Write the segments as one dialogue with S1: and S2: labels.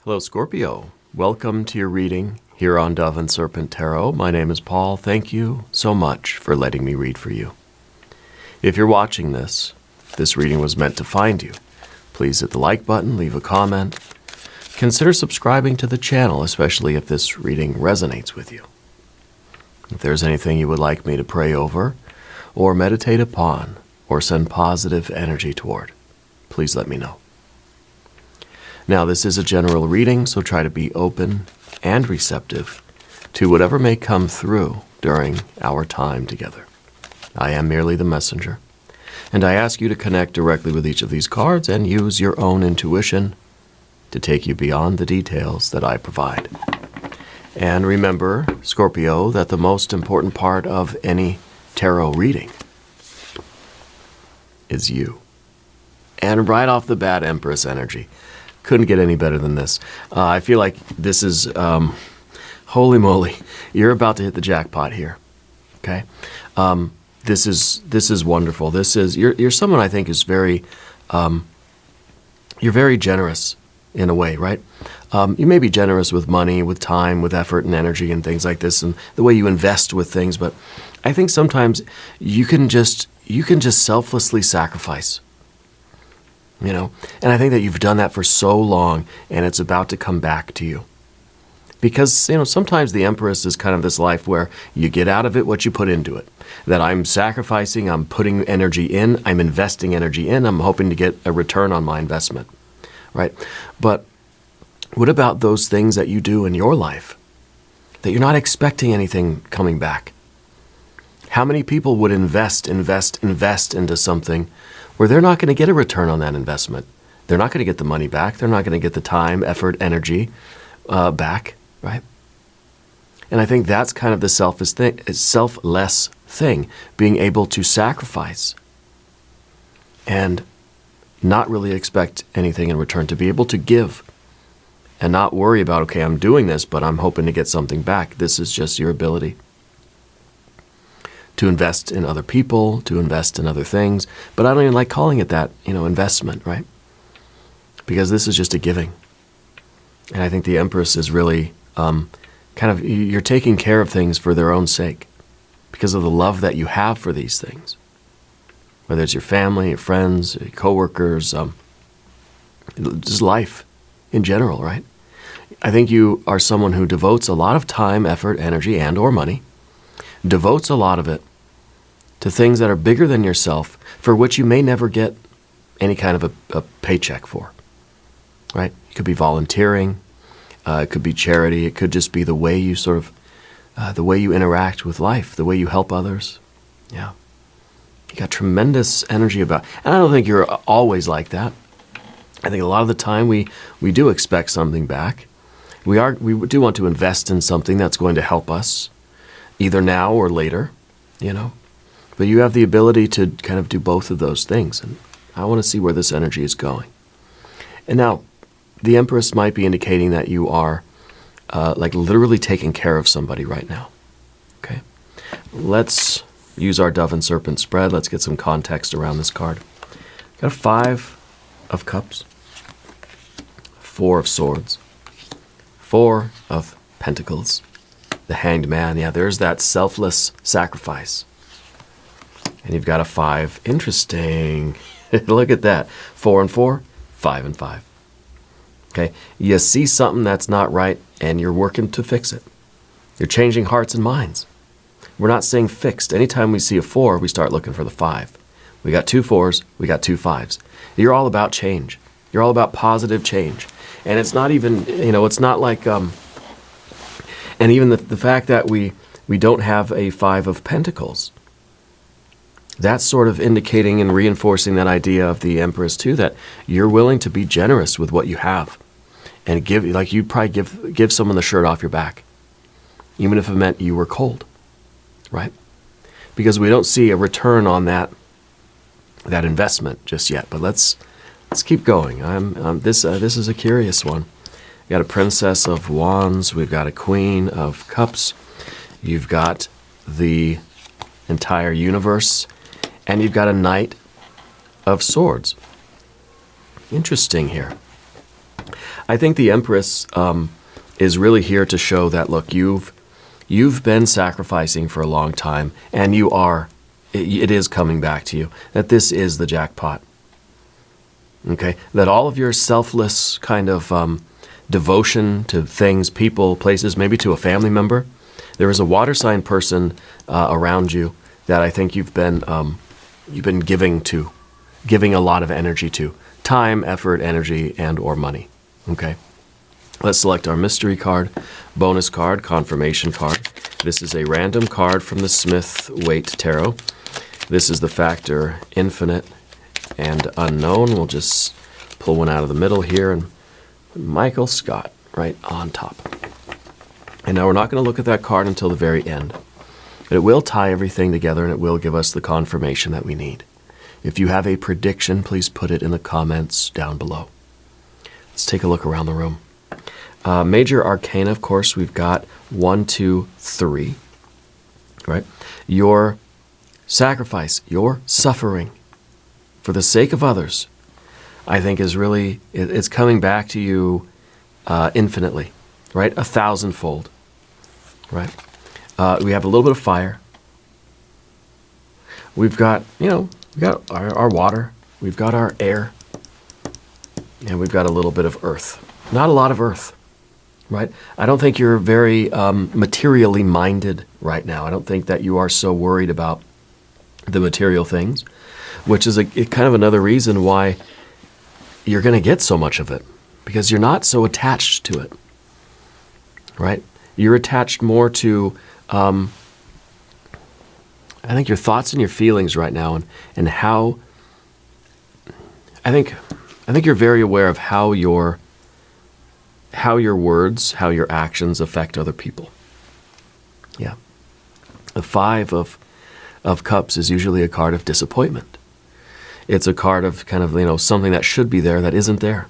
S1: Hello, Scorpio. Welcome to your reading here on Dove and Serpent Tarot. My name is Paul. Thank you so much for letting me read for you. If you're watching this reading was meant to find you. Please hit the like button, leave a comment. Consider subscribing to the channel, especially if this reading resonates with you. If there's anything you would like me to pray over, or meditate upon, or send positive energy toward, please let me know. Now, this is a general reading, so try to be open and receptive to whatever may come through during our time together. I am merely the messenger, and I ask you to connect directly with each of these cards and use your own intuition to take you beyond the details that I provide. And remember, Scorpio, that the most important part of any tarot reading is you. And right off the bat, Empress energy. Couldn't get any better than this. I feel like this is, holy moly, you're about to hit the jackpot here. Okay, this is wonderful. You're someone I think is very, you're very generous in a way, right? You may be generous with money, with time, with effort and energy and things like this, and the way you invest with things. But I think sometimes you can just selflessly sacrifice. You know, and I think that you've done that for so long, and it's about to come back to you. Because, you know, sometimes the Empress is kind of this life where you get out of it what you put into it. That I'm sacrificing, I'm putting energy in, I'm investing energy in, I'm hoping to get a return on my investment, right? But what about those things that you do in your life that you're not expecting anything coming back? How many people would invest into something where they're not going to get a return on that investment? They're not going to get the money back. They're not going to get the time, effort, energy back, right? And I think that's kind of the selfless thing, being able to sacrifice and not really expect anything in return, to be able to give and not worry about, okay, I'm doing this, but I'm hoping to get something back. This is just your ability to invest in other people, to invest in other things. But I don't even like calling it that, investment, right? Because this is just a giving. And I think the Empress is really you're taking care of things for their own sake because of the love that you have for these things. Whether it's your family, your friends, your coworkers, just life in general, right? I think you are someone who devotes a lot of time, effort, energy, and or money, devotes a lot of it to things that are bigger than yourself, for which you may never get any kind of a paycheck for, right? It could be volunteering, it could be charity, it could just be the way you the way you interact with life, the way you help others. Yeah. You got tremendous energy about, and I don't think you're always like that. I think a lot of the time we do expect something back. We do want to invest in something that's going to help us, either now or later, But you have the ability to kind of do both of those things, and I want to see where this energy is going. And now, the Empress might be indicating that you are literally taking care of somebody right now. Okay, let's use our Dove and Serpent spread. Let's get some context around this card. Got a 5 of Cups, 4 of Swords, 4 of Pentacles, the Hanged Man. Yeah, there's that selfless sacrifice. And you've got a 5. Interesting. Look at that. 4 and 4, 5 and 5. Okay, you see something that's not right, and you're working to fix it. You're changing hearts and minds. We're not saying fixed. Anytime we see a 4, we start looking for the 5. We got 2 4s, we got 2 5s. You're all about change. You're all about positive change. And it's not even, it's not like, and even the fact that we don't have a 5 of Pentacles, that's sort of indicating and reinforcing that idea of the Empress too, that you're willing to be generous with what you have and give, like you'd probably give someone the shirt off your back, even if it meant you were cold, right? Because we don't see a return on that investment just yet. But let's keep going. This is a curious one. We've got a Princess of Wands. We've got a Queen of Cups. You've got the entire universe. And you've got a Knight of Swords. Interesting here. I think the Empress is really here to show that, look, you've been sacrificing for a long time, and you are. It is coming back to you. That this is the jackpot. Okay? That all of your selfless kind of devotion to things, people, places, maybe to a family member. There is a water sign person around you that I think you've been giving a lot of energy to. Time, effort, energy, and or money. Okay? Let's select our mystery card, bonus card, confirmation card. This is a random card from the Smith-Waite Tarot. This is the factor infinite and unknown. We'll just pull one out of the middle here and put Michael Scott right on top. And now we're not going to look at that card until the very end. But it will tie everything together, and it will give us the confirmation that we need. If you have a prediction, please put it in the comments down below. Let's take a look around the room. Major arcana, of course, we've got 1, 2, 3. Right? Your sacrifice, your suffering for the sake of others, I think is really, it's coming back to you infinitely, right? 1,000-fold, right? We have a little bit of fire. We've got, we got our water. We've got our air. And we've got a little bit of earth. Not a lot of earth, right? I don't think you're very materially minded right now. I don't think that you are so worried about the material things, which is kind of another reason why you're going to get so much of it, because you're not so attached to it, right? You're attached more to, I think, your thoughts and your feelings right now, and how, I think you're very aware of how your words, how your actions affect other people. Yeah. The Five of Cups is usually a card of disappointment. It's a card of kind of, something that should be there that isn't there.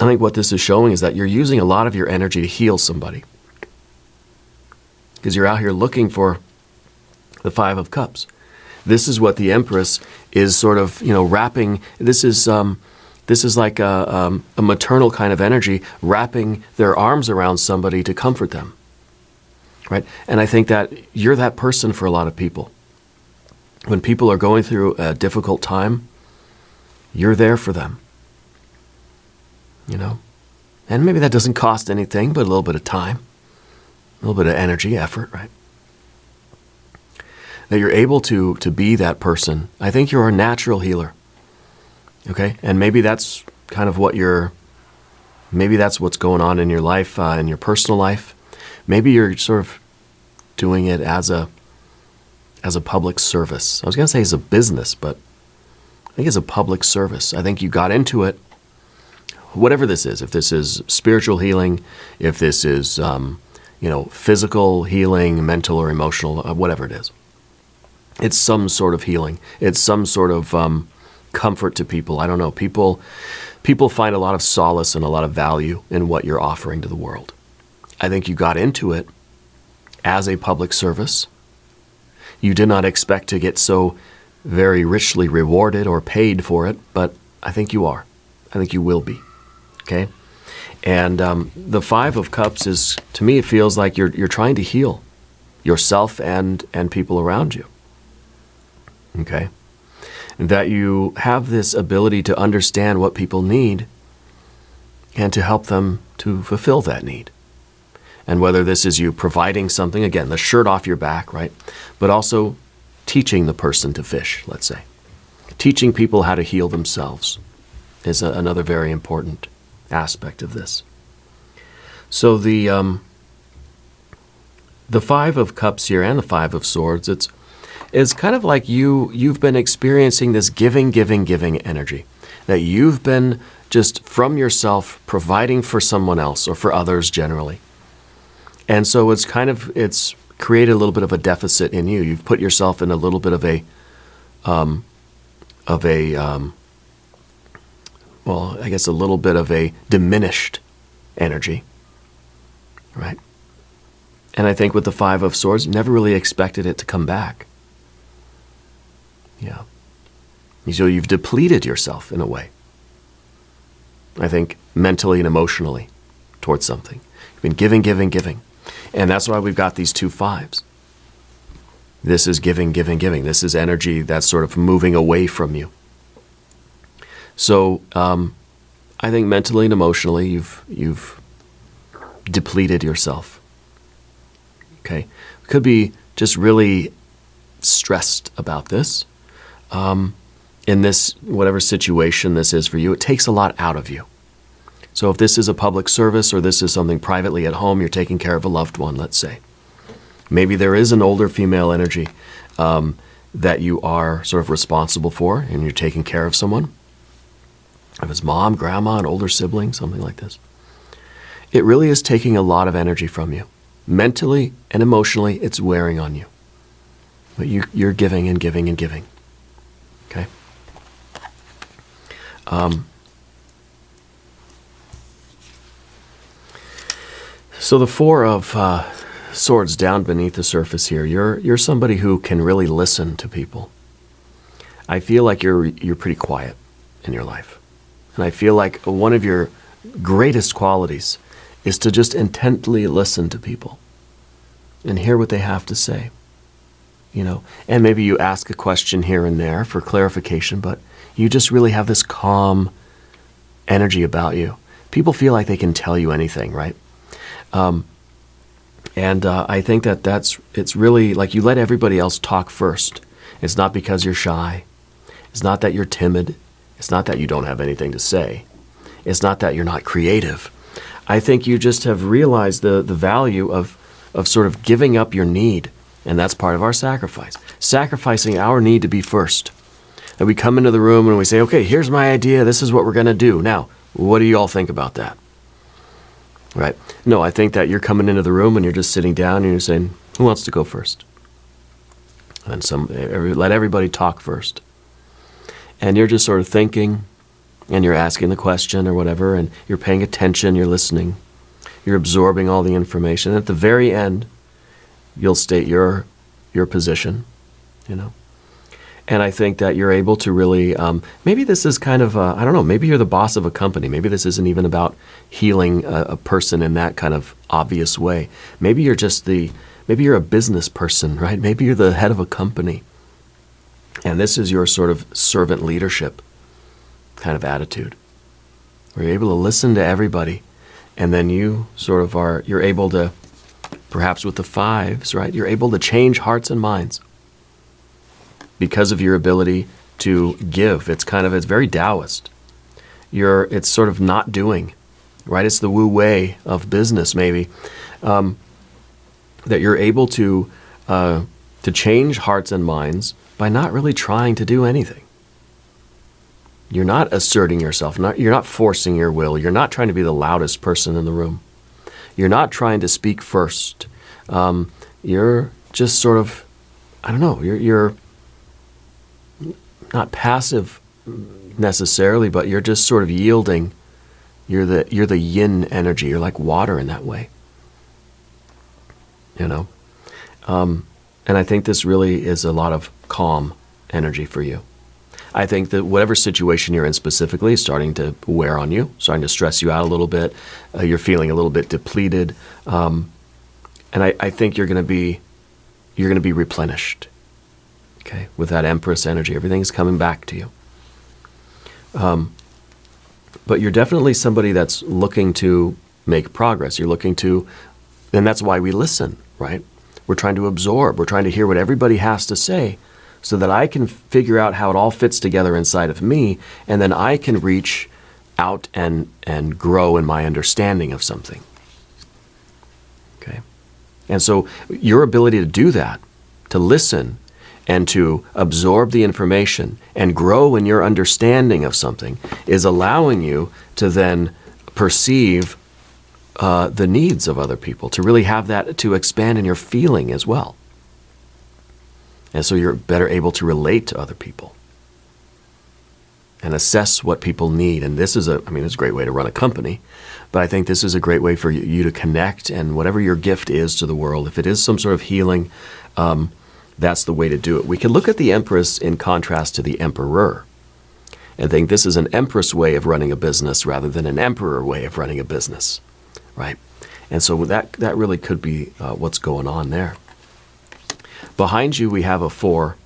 S1: I think what this is showing is that you're using a lot of your energy to heal somebody. Because you're out here looking for the Five of Cups. This is what the Empress is sort of, wrapping. This is like a maternal kind of energy, wrapping their arms around somebody to comfort them. Right? And I think that you're that person for a lot of people. When people are going through a difficult time, you're there for them. And maybe that doesn't cost anything, but a little bit of time, a little bit of energy, effort, right? That you're able to be that person. I think you're a natural healer. Okay? And maybe that's kind of maybe that's what's going on in your life, in your personal life. Maybe you're sort of doing it as a public service. I was going to say as a business, but I think as a public service. I think you got into it, whatever this is. If this is spiritual healing, if this is, physical healing, mental or emotional, whatever it is. It's some sort of healing. It's some sort of comfort to people. I don't know. People find a lot of solace and a lot of value in what you're offering to the world. I think you got into it as a public service. You did not expect to get so very richly rewarded or paid for it, but I think you are. I think you will be. Okay? And the Five of Cups is, to me, it feels like you're trying to heal yourself and people around you. Okay? And that you have this ability to understand what people need and to help them to fulfill that need. And whether this is you providing something, again, the shirt off your back, right? But also teaching the person to fish, let's say. Teaching people how to heal themselves is another very important aspect of this. So the Five of Cups here and the Five of Swords, it's kind of like you've been experiencing this giving energy. That you've been just from yourself providing for someone else or for others generally. And so it's created a little bit of a deficit in you. You've put yourself in a little bit of a little bit of a diminished energy, right? And I think with the Five of Swords, you never really expected it to come back. Yeah. So you've depleted yourself in a way. I think, mentally and emotionally towards something. You've been giving, giving, giving. And that's why we've got these 2 5s. This is giving, giving, giving. This is energy that's sort of moving away from you. So I think mentally and emotionally you've depleted yourself. Okay? Could be just really stressed about this. In this, whatever situation this is for you, it takes a lot out of you. So if this is a public service or this is something privately at home, you're taking care of a loved one, let's say. Maybe there is an older female energy that you are sort of responsible for, and you're taking care of someone. If it's mom, grandma, an older sibling, something like this. It really is taking a lot of energy from you. Mentally and emotionally, it's wearing on you. But you're giving and giving and giving. Okay? So the 4 of Swords down beneath the surface here, you're somebody who can really listen to people. I feel like you're pretty quiet in your life. And I feel like one of your greatest qualities is to just intently listen to people and hear what they have to say. You know, and maybe you ask a question here and there for clarification, but you just really have this calm energy about you. People feel like they can tell you anything, right? And I think it's really like you let everybody else talk first. It's not because you're shy. It's not that you're timid. It's not that you don't have anything to say. It's not that you're not creative. I think you just have realized the value of sort of giving up your need. And that's part of our sacrifice. Sacrificing our need to be first. And we come into the room and we say, okay, here's my idea. This is what we're going to do. Now, what do you all think about that? Right? No, I think that you're coming into the room and you're just sitting down and you're saying, who wants to go first? And let everybody talk first. And you're just sort of thinking and you're asking the question or whatever, and you're paying attention, you're listening, you're absorbing all the information. And at the very end, you'll state your position, you know. And I think that you're able to really, maybe this is kind of, I don't know, maybe you're the boss of a company. Maybe this isn't even about healing a person in that kind of obvious way. Maybe you're just maybe you're a business person, right? Maybe you're the head of a company. And this is your sort of servant leadership kind of attitude, where you're able to listen to everybody. And then you sort of you're able to, perhaps with the 5s, right? You're able to change hearts and minds because of your ability to give. It's very Taoist. It's sort of not doing, right? It's the Wu Wei of business, maybe, that you're able to change hearts and minds by not really trying to do anything. You're not asserting yourself. You're not forcing your will. You're not trying to be the loudest person in the room. You're not trying to speak first. You're just sort of, I don't know, you're not passive necessarily, but you're just sort of yielding. You're the yin energy. You're like water in that way. You know? And I think this really is a lot of calm energy for you. I think that whatever situation you're in specifically is starting to wear on you, starting to stress you out a little bit. You're feeling a little bit depleted. And I think you're going to be replenished. Okay, with that Empress energy, everything's coming back to you. But you're definitely somebody that's looking to make progress. You're looking to, and that's why we listen, right? We're trying to absorb. We're trying to hear what everybody has to say so that I can figure out how it all fits together inside of me, and then I can reach out and grow in my understanding of something. Okay? And so your ability to do that, to listen and to absorb the information and grow in your understanding of something, is allowing you to then perceive the needs of other people, to really have that to expand in your feeling as well. And so you're better able to relate to other people and assess what people need. And this is it's a great way to run a company, but I think this is a great way for you to connect, and whatever your gift is to the world, if it is some sort of healing, that's the way to do it. We can look at the Empress in contrast to the Emperor. and think this is an Empress way of running a business rather than an Emperor way of running a business, right? And so that really could be what's going on there. Behind you, we have a Four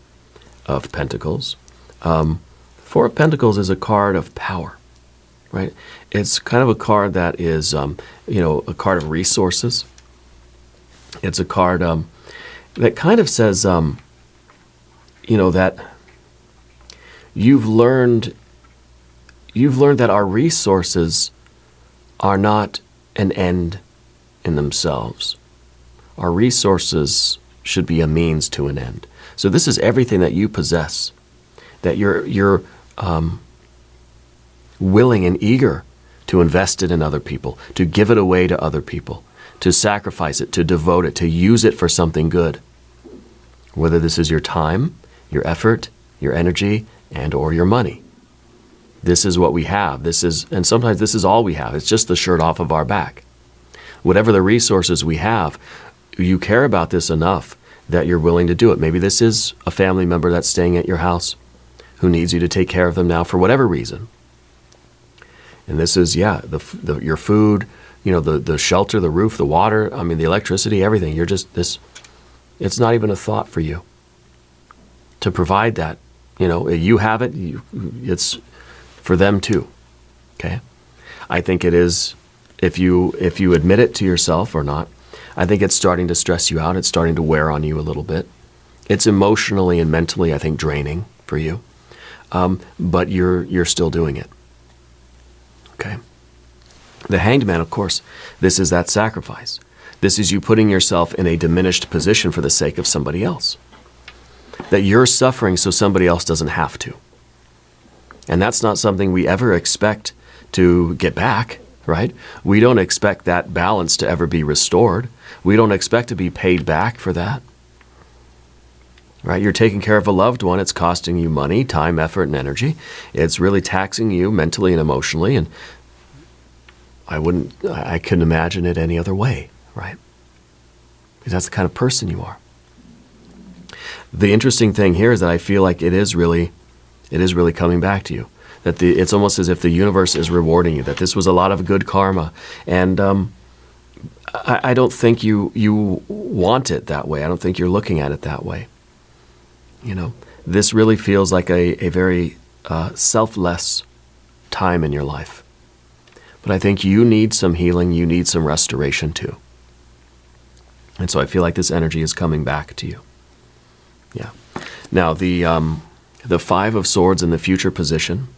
S1: of Pentacles. Four of Pentacles is a card of power, right? It's kind of a card that is, a card of resources. It's a card that kind of says, that you've learned that our resources are not an end in themselves. Our resources should be a means to an end. So this is everything that you possess, that you're willing and eager to invest it in other people, to give it away to other people, to sacrifice it, to devote it, to use it for something good. Whether this is your time, your effort, your energy, and or your money. This is what we have. And sometimes this is all we have. It's just the shirt off of our back. Whatever the resources we have, you care about this enough that you're willing to do it. Maybe this is a family member that's staying at your house who needs you to take care of them now for whatever reason. And this is, your food, the shelter, the roof, the water, the electricity, everything. It's not even a thought for you to provide that. You have it, it's for them too, okay? I think it is, if you admit it to yourself or not, I think it's starting to stress you out. It's starting to wear on you a little bit. It's emotionally and mentally, I think, draining for you. But you're still doing it. Okay. The Hanged Man, of course, this is that sacrifice. This is you putting yourself in a diminished position for the sake of somebody else. That you're suffering so somebody else doesn't have to. And that's not something we ever expect to get back, right? We don't expect that balance to ever be restored. We don't expect to be paid back for that. Right? You're taking care of a loved one. It's costing you money, time, effort, and energy. It's really taxing you mentally and emotionally. And I couldn't imagine it any other way, right? Because that's the kind of person you are. The interesting thing here is that I feel like it is really coming back to you. That it's almost as if the universe is rewarding you. That this was a lot of good karma. And I don't think you want it that way. I don't think you're looking at it that way. This really feels like a very selfless time in your life. But I think you need some healing, you need some restoration too. And so I feel like this energy is coming back to you. Yeah. Now the Five of Swords in the future position,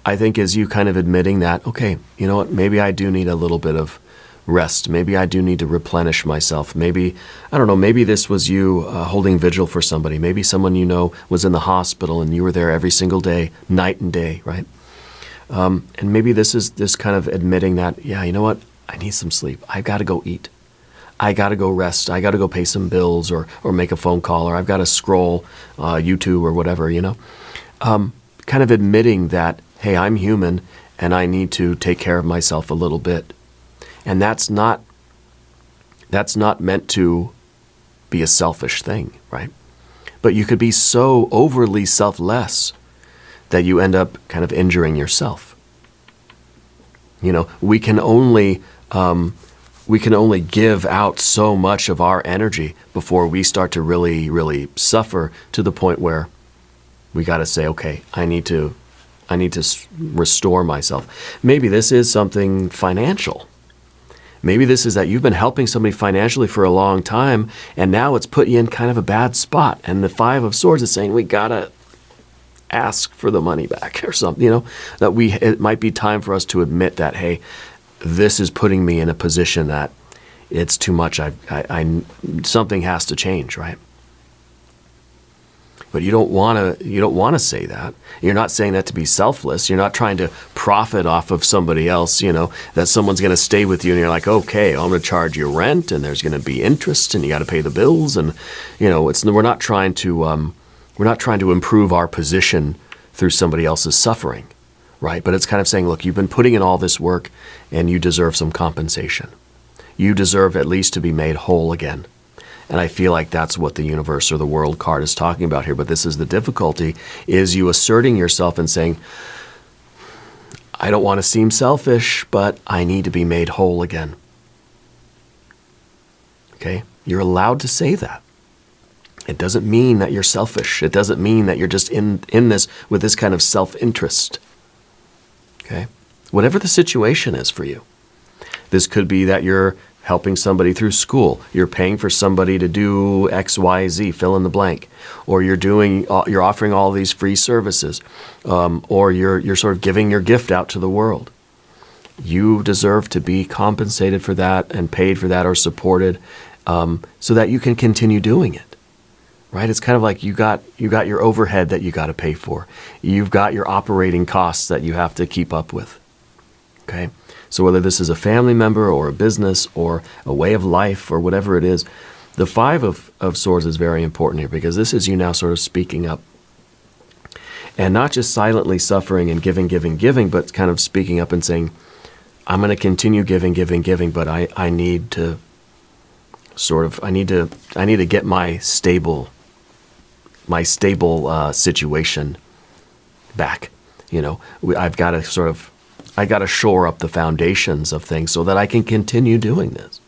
S1: I think is you kind of admitting that, okay, you know what, maybe I do need a little bit of rest. Maybe I do need to replenish myself. Maybe, I don't know, maybe this was you holding vigil for somebody. Maybe someone was in the hospital and you were there every single day, night and day, right? And maybe this is this kind of admitting that, yeah, you know what, I need some sleep. I've got to go eat. I got to go rest. I got to go pay some bills or make a phone call, or I've got to scroll YouTube or whatever, kind of admitting that, hey, I'm human and I need to take care of myself a little bit. And that's not meant to be a selfish thing, right? But you could be so overly selfless that you end up kind of injuring yourself. We can only give out so much of our energy before we start to really, really suffer to the point where we got to say, okay, I need to restore myself. Maybe this is something financial. Maybe this is that you've been helping somebody financially for a long time, and now it's put you in kind of a bad spot. And the Five of Swords is saying, we got to ask for the money back or something, it might be time for us to admit that, hey, this is putting me in a position that it's too much. Something has to change, right? But you don't want to say that. You're not saying that to be selfless. You're not trying to profit off of somebody else, that someone's going to stay with you and you're like, okay, I'm going to charge you rent and there's going to be interest and you got to pay the bills. And, we're not trying to improve our position through somebody else's suffering, right? But it's kind of saying, look, you've been putting in all this work and you deserve some compensation. You deserve at least to be made whole again. And I feel like that's what the universe or the world card is talking about here. But this is the difficulty, is you asserting yourself and saying, I don't want to seem selfish, but I need to be made whole again. Okay? You're allowed to say that. It doesn't mean that you're selfish. It doesn't mean that you're just in this with this kind of self-interest. Okay? Whatever the situation is for you. This could be that you're helping somebody through school. You're paying for somebody to do X, Y, Z, fill in the blank. Or you're offering all these free services. Or you're sort of giving your gift out to the world. You deserve to be compensated for that and paid for that or supported so that you can continue doing it. Right? It's kind of like you got your overhead that you got to pay for. You've got your operating costs that you have to keep up with. Okay? So whether this is a family member or a business or a way of life or whatever it is, the Five of Swords is very important here because this is you now sort of speaking up. And not just silently suffering and giving, but kind of speaking up and saying, I'm going to continue giving, but I need to get my stable situation back. You know, I got to shore up the foundations of things so that I can continue doing this.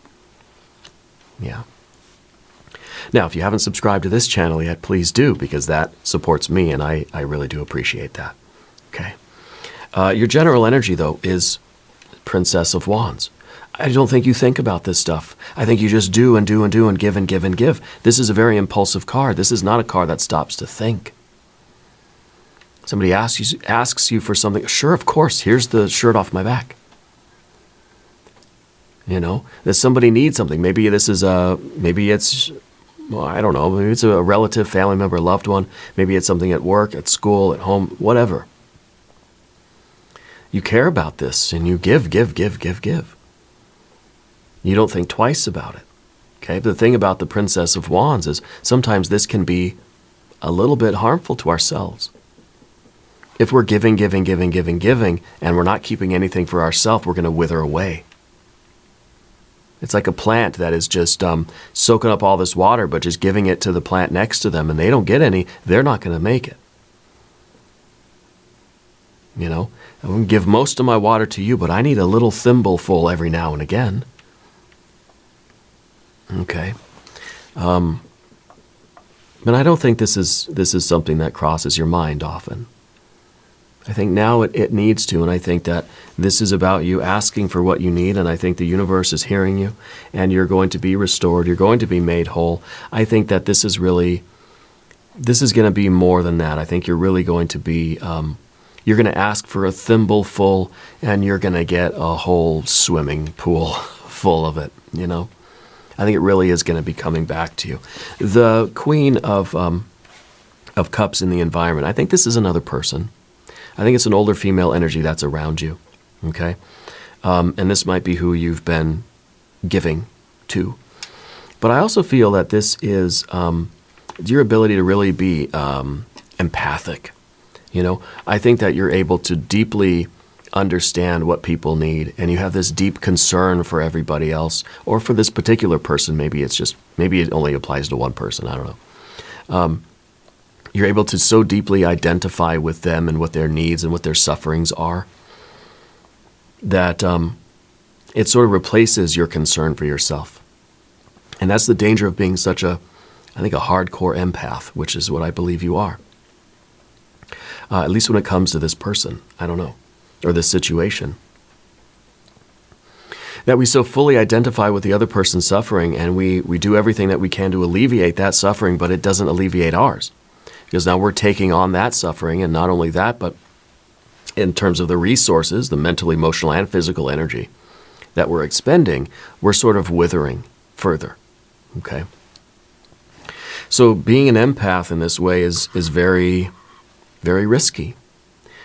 S1: Yeah. Now, if you haven't subscribed to this channel yet, please do, because that supports me, and I really do appreciate that. Okay. Your general energy, though, is Princess of Wands. I don't think you think about this stuff. I think you just do and do and do and give and give and give. This is a very impulsive card. This is not a card that stops to think. Somebody asks you for something. Sure, of course. Here's the shirt off my back. You know, that somebody needs something. Maybe it's, well, I don't know. Maybe it's a relative, family member, loved one. Maybe it's something at work, at school, at home, whatever. You care about this and you give. You don't think twice about it. Okay? The thing about the Princess of Wands is sometimes this can be a little bit harmful to ourselves. If we're giving, and we're not keeping anything for ourselves, we're going to wither away. It's like a plant that is just soaking up all this water, but just giving it to the plant next to them, and they don't get any, they're not going to make it. You know, I'm going to give most of my water to you, but I need a little thimbleful every now and again. Okay. But I don't think this is something that crosses your mind often. I think now it needs to, and I think that this is about you asking for what you need, and I think the universe is hearing you, and you're going to be restored, you're going to be made whole. I think that this is going to be more than that. I think you're really going to be, you're going to ask for a thimbleful, and you're going to get a whole swimming pool full of it, you know? I think it really is going to be coming back to you. The Queen of Cups in the environment, I think this is another person. I think it's an older female energy that's around you, okay? And this might be who you've been giving to. But I also feel that this is your ability to really be empathic, you know? I think that you're able to deeply understand what people need, and you have this deep concern for everybody else, or for this particular person. Maybe it only applies to one person, I don't know. You're able to so deeply identify with them and what their needs and what their sufferings are that it sort of replaces your concern for yourself. And that's the danger of being such a hardcore empath, which is what I believe you are. At least when it comes to this person, I don't know, or this situation. That we so fully identify with the other person's suffering, and we do everything that we can to alleviate that suffering, but it doesn't alleviate ours. Because now we're taking on that suffering, and not only that, but in terms of the resources, the mental, emotional, and physical energy that we're expending, we're sort of withering further, okay? So being an empath in this way is very, very risky,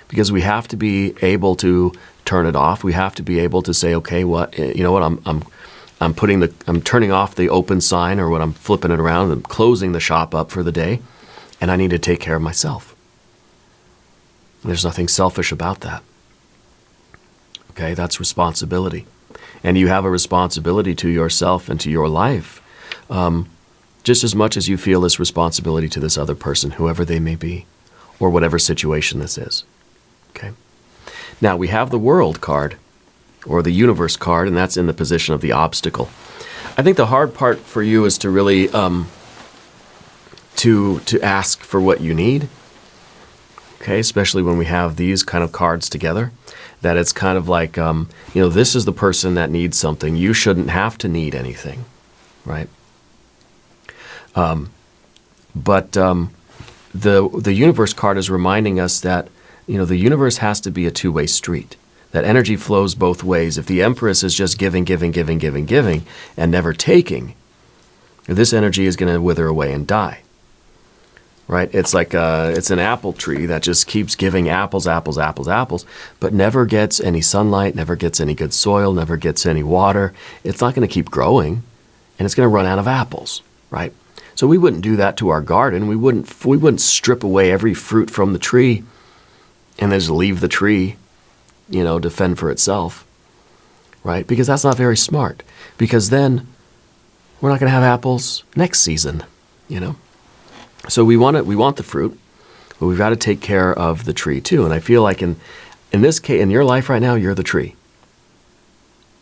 S1: because we have to be able to turn it off. We have to be able to say, okay, you know what, I'm turning off the open sign, or what, I'm flipping it around and closing the shop up for the day. And I need to take care of myself. There's nothing selfish about that. Okay, that's responsibility. And you have a responsibility to yourself and to your life just as much as you feel this responsibility to this other person, whoever they may be, or whatever situation this is. Okay. Now we have the World card, or the Universe card, and that's in the position of the obstacle. I think the hard part for you is to really to ask for what you need. Okay, especially when we have these kind of cards together, that it's kind of like, this is the person that needs something. You shouldn't have to need anything, right? But the Universe card is reminding us that, the universe has to be a two-way street. That energy flows both ways. If the Empress is just giving, and never taking, this energy is going to wither away and die. Right? It's like it's an apple tree that just keeps giving apples, but never gets any sunlight, never gets any good soil, never gets any water. It's not going to keep growing, and it's going to run out of apples, right? So we wouldn't do that to our garden. We wouldn't strip away every fruit from the tree and then just leave the tree, to fend for itself, right? Because that's not very smart. Because then we're not going to have apples next season, So we want the fruit, but we've got to take care of the tree too. And I feel like in this case, in your life right now, you're the tree.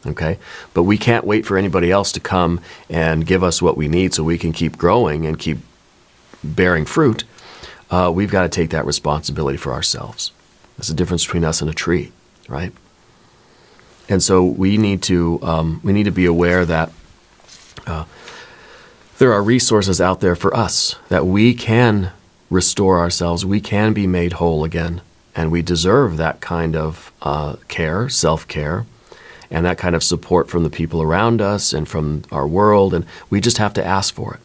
S1: Okay? But we can't wait for anybody else to come and give us what we need so we can keep growing and keep bearing fruit. We've got to take that responsibility for ourselves. There's a difference between us and a tree, right? And so we need to be aware that there are resources out there for us, that we can restore ourselves, we can be made whole again, and we deserve that kind of care, self-care, and that kind of support from the people around us and from our world, and we just have to ask for it.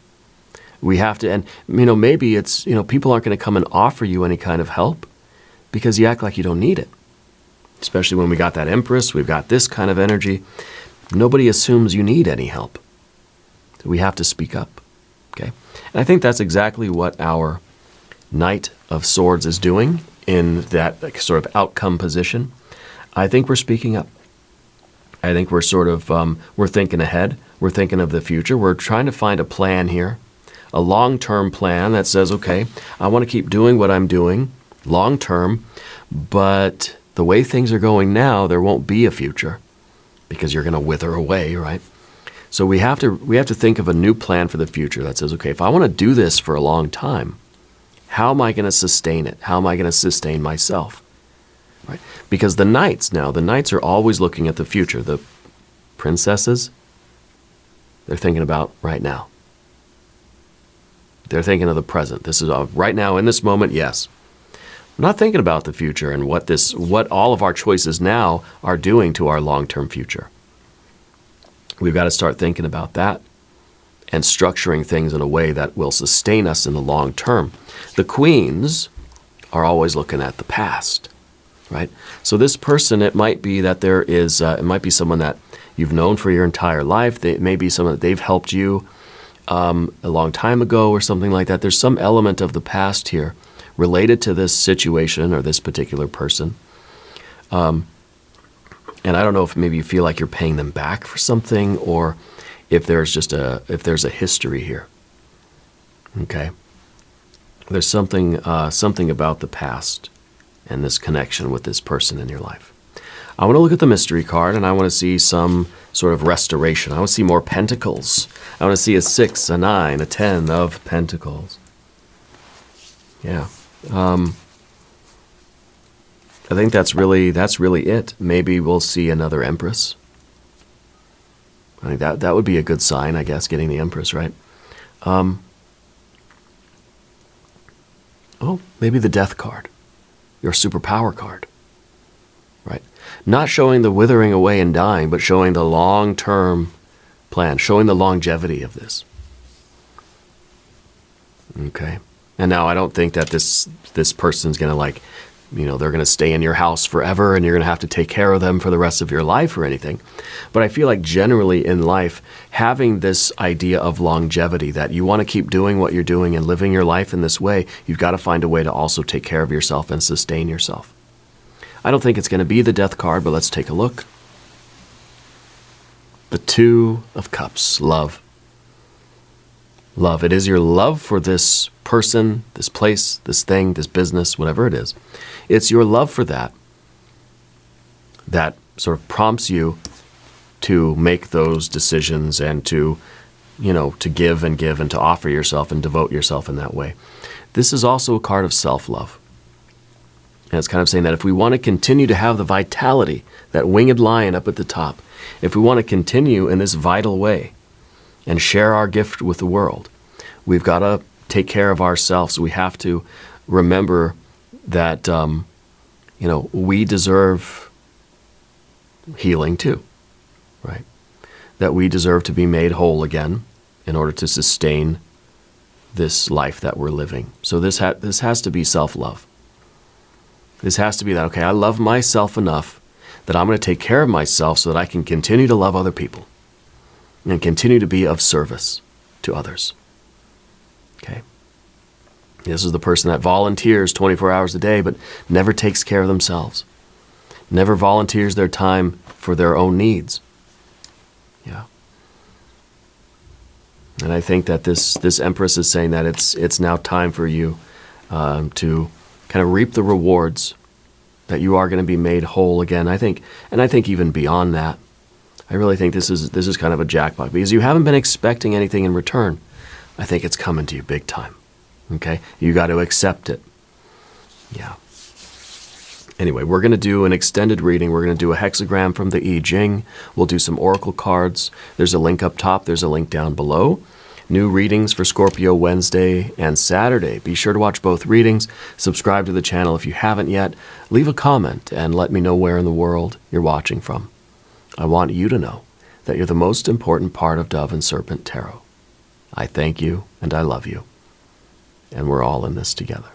S1: We have to, and maybe it's, people aren't going to come and offer you any kind of help because you act like you don't need it. Especially when we got that Empress, we've got this kind of energy. Nobody assumes you need any help. We have to speak up, okay? And I think that's exactly what our Knight of Swords is doing in that sort of outcome position. I think we're speaking up. I think we're sort of, we're thinking ahead. We're thinking of the future. We're trying to find a plan here, a long-term plan that says, okay, I want to keep doing what I'm doing long-term, but the way things are going now, there won't be a future because you're going to wither away, right? So we have to think of a new plan for the future that says, okay, if I want to do this for a long time, how am I going to sustain it? How am I going to sustain myself? Right? Because the knights are always looking at the future. The princesses, they're thinking about right now. They're thinking of the present. This is right now in this moment, yes. I'm not thinking about the future and what all of our choices now are doing to our long-term future. We've got to start thinking about that and structuring things in a way that will sustain us in the long term. The queens are always looking at the past, right? So this person, it might be that it might be someone that you've known for your entire life. It may be someone that they've helped you a long time ago or something like that. There's some element of the past here related to this situation or this particular person. And I don't know if maybe you feel like you're paying them back for something, or if there's a history here. Okay, there's something about the past and this connection with this person in your life. I want to look at the mystery card, and I want to see some sort of restoration. I want to see more pentacles. I want to see a 6, a 9, a 10 of pentacles. Yeah. I think that's really it. Maybe we'll see another Empress. I think that would be a good sign, I guess, getting the Empress, right? Oh, maybe the Death card, your superpower card, right? Not showing the withering away and dying, but showing the long-term plan, showing the longevity of this. Okay. And now I don't think that this person's going to they're going to stay in your house forever and you're going to have to take care of them for the rest of your life or anything. But I feel like generally in life, having this idea of longevity, that you want to keep doing what you're doing and living your life in this way, you've got to find a way to also take care of yourself and sustain yourself. I don't think it's going to be the Death card, but let's take a look. The 2 of Cups, love. love. It is your love for this person, this place, this thing, this business, whatever it is. It's your love for that that sort of prompts you to make those decisions and to, to give and give and to offer yourself and devote yourself in that way. This is also a card of self-love. And it's kind of saying that if we want to continue to have the vitality, that winged lion up at the top, if we want to continue in this vital way and share our gift with the world, we've got to take care of ourselves. We have to remember that, we deserve healing too, right? That we deserve to be made whole again in order to sustain this life that we're living. So this has to be self-love. This has to be that, okay, I love myself enough that I'm going to take care of myself so that I can continue to love other people and continue to be of service to others. Okay? This is the person that volunteers 24 hours a day but never takes care of themselves. Never volunteers their time for their own needs. Yeah. And I think that this Empress is saying that it's now time for you to kind of reap the rewards, that you are going to be made whole again. I think even beyond that, I really think this is kind of a jackpot, because you haven't been expecting anything in return. I think it's coming to you big time. Okay? You got to accept it. Yeah. Anyway, we're going to do an extended reading. We're going to do a hexagram from the I Ching. We'll do some oracle cards. There's a link up top. There's a link down below. New readings for Scorpio Wednesday and Saturday. Be sure to watch both readings. Subscribe to the channel if you haven't yet. Leave a comment and let me know where in the world you're watching from. I want you to know that you're the most important part of Dove and Serpent Tarot. I thank you and I love you. And we're all in this together.